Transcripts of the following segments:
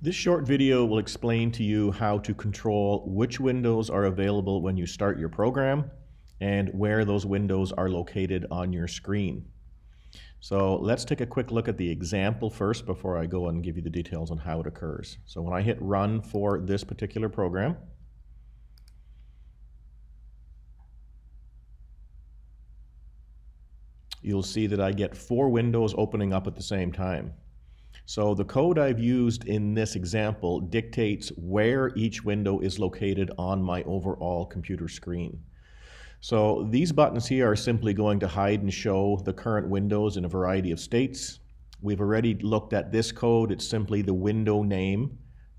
This short video will explain to you how to control which windows are available when you start your program and where those windows are located on your screen. So let's take a quick look at the example first before I go and give you the details on how it occurs. So when I hit run for this particular program, you'll see that I get 4 windows opening up at the same time. So the code I've used in this example dictates where each window is located on my overall computer screen. So these buttons here are simply going to hide and show the current windows in a variety of states. We've already looked at this code. It's simply the window name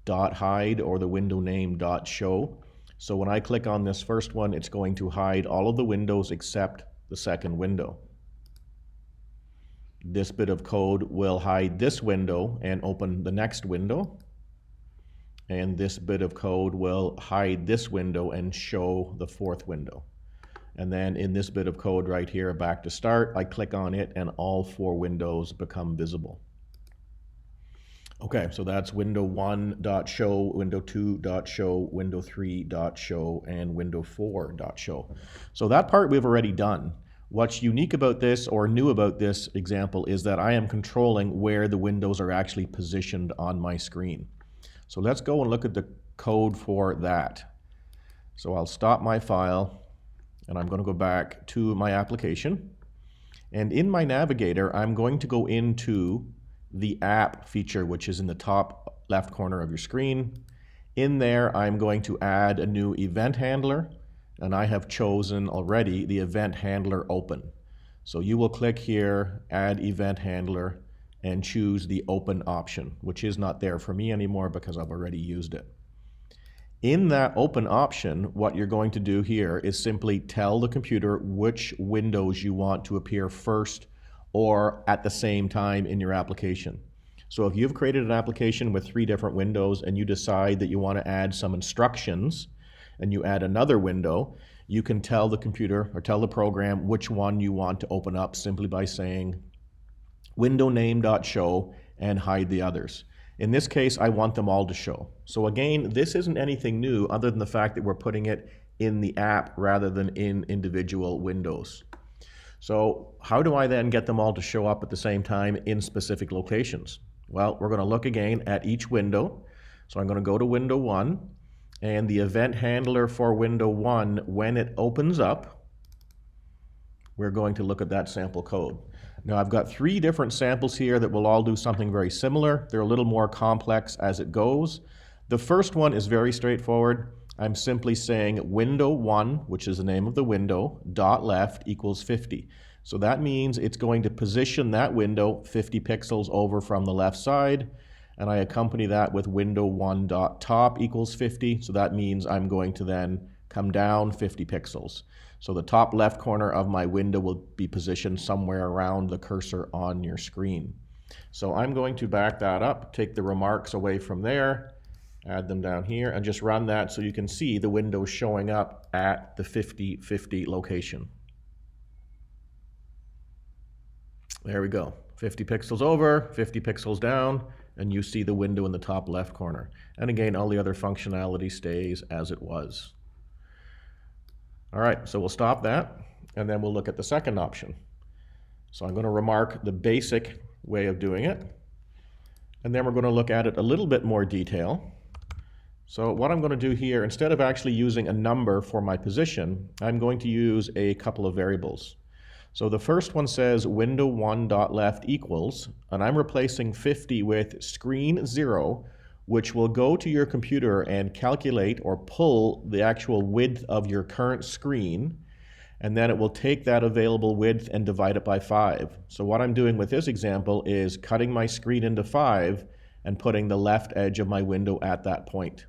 .hide or the window name .show. So when I click on this first one, it's going to hide all of the windows except the second window. This bit of code will hide this window and open the next window. And this bit of code will hide this window and show the fourth window. And then in this bit of code right here, back to start, I click on it and all 4 windows become visible. Okay, so that's window 1.show, window 2.show, window 3.show, and window 4.show. So that part we've already done. What's unique about this or new about this example is that I am controlling where the windows are actually positioned on my screen. So let's go and look at the code for that. So I'll stop my file and I'm going to go back to my application. And in my navigator, I'm going to go into the app feature, which is in the top left corner of your screen. In there, I'm going to add a new event handler. And I have chosen already the event handler open. So you will click here, add event handler, and choose the open option, which is not there for me anymore because I've already used it. In that open option, what you're going to do here is simply tell the computer which windows you want to appear first or at the same time in your application. So if you've created an application with 3 different windows and you decide that you want to add some instructions, and you add another window, you can tell the computer or tell the program which one you want to open up simply by saying window name.show and hide the others. In this case, I want them all to show. So again, this isn't anything new other than the fact that we're putting it in the app rather than in individual windows. So how do I then get them all to show up at the same time in specific locations? Well, we're going to look again at each window. So I'm going to go to window 1. And the event handler for window 1, when it opens up, we're going to look at that sample code. Now I've got 3 different samples here that will all do something very similar. They're a little more complex as it goes. The first one is very straightforward. I'm simply saying window 1, which is the name of the window, .left equals 50. So that means it's going to position that window 50 pixels over from the left side. And I accompany that with window 1.top equals 50. So that means I'm going to then come down 50 pixels. So the top left corner of my window will be positioned somewhere around the cursor on your screen. So I'm going to back that up, take the remarks away from there, add them down here, and just run that so you can see the windows showing up at the 50/50 location. There we go. 50 pixels over, 50 pixels down, and you see the window in the top left corner. And again, all the other functionality stays as it was. All right, so we'll stop that, and then we'll look at the second option. So I'm going to remark the basic way of doing it, and then we're going to look at it a little bit more detail. So what I'm going to do here, instead of actually using a number for my position, I'm going to use a couple of variables. So the first one says window 1.left equals, and I'm replacing 50 with screen 0, which will go to your computer and calculate or pull the actual width of your current screen, and then it will take that available width and divide it by 5. So what I'm doing with this example is cutting my screen into 5 and putting the left edge of my window at that point.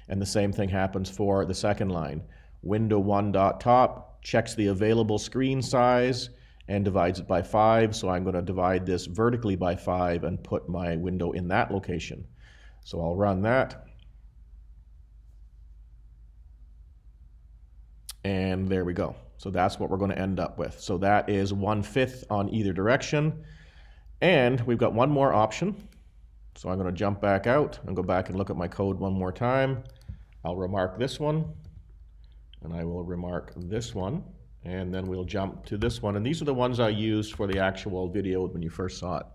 And the same thing happens for the second line. Window 1.top checks the available screen size and divides it by 5. So I'm going to divide this vertically by 5 and put my window in that location. So I'll run that. And there we go. So that's what we're going to end up with. So that is 1/5 on either direction. And we've got one more option. So I'm going to jump back out and go back and look at my code one more time. I'll remark this one, and I will remark this one, and then we'll jump to this one. And these are the ones I used for the actual video when you first saw it.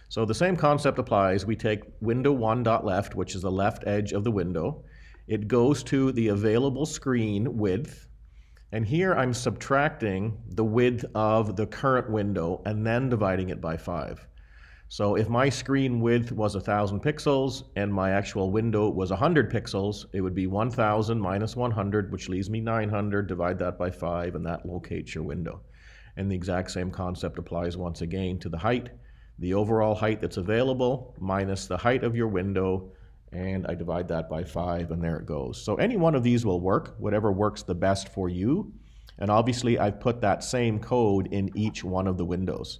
So the same concept applies. We take window1.left, which is the left edge of the window. It goes to the available screen width. And here I'm subtracting the width of the current window and then dividing it by 5. So if my screen width was 1,000 pixels and my actual window was 100 pixels, it would be 1,000 minus 100, which leaves me 900. Divide that by 5, and that locates your window. And the exact same concept applies once again to the height. The overall height that's available minus the height of your window, and I divide that by 5, and there it goes. So any one of these will work, whatever works the best for you. And obviously I've put that same code in each one of the windows.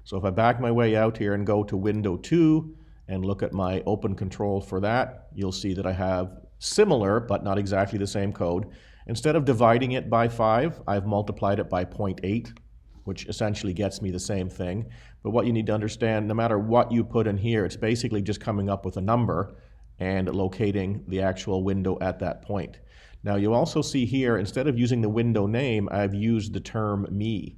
So if I back my way out here and go to window 2 and look at my open control for that, you'll see that I have similar but not exactly the same code. Instead of dividing it by 5, I've multiplied it by 0.8, which essentially gets me the same thing. But what you need to understand, no matter what you put in here, it's basically just coming up with a number and locating the actual window at that point. Now you also see here, instead of using the window name, I've used the term me.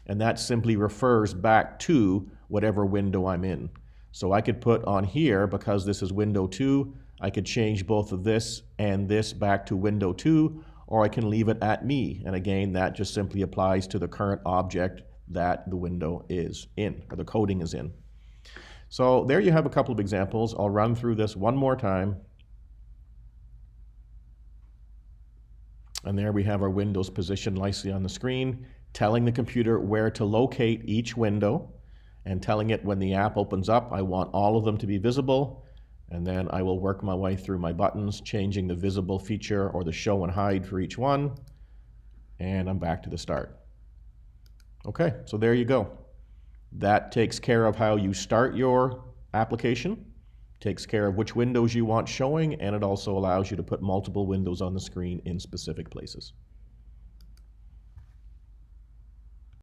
And that simply refers back to whatever window I'm in. So I could put on here, because this is window 2, I could change both of this and this back to window 2, or I can leave it at me. And again, that just simply applies to the current object that the window is in, or the coding is in. So there you have a couple of examples. I'll run through this one more time. And there we have our windows positioned nicely on the screen, telling the computer where to locate each window and telling it when the app opens up, I want all of them to be visible. And then I will work my way through my buttons, changing the visible feature or the show and hide for each one. And I'm back to the start. Okay, so there you go. That takes care of how you start your application, takes care of which windows you want showing, and it also allows you to put multiple windows on the screen in specific places.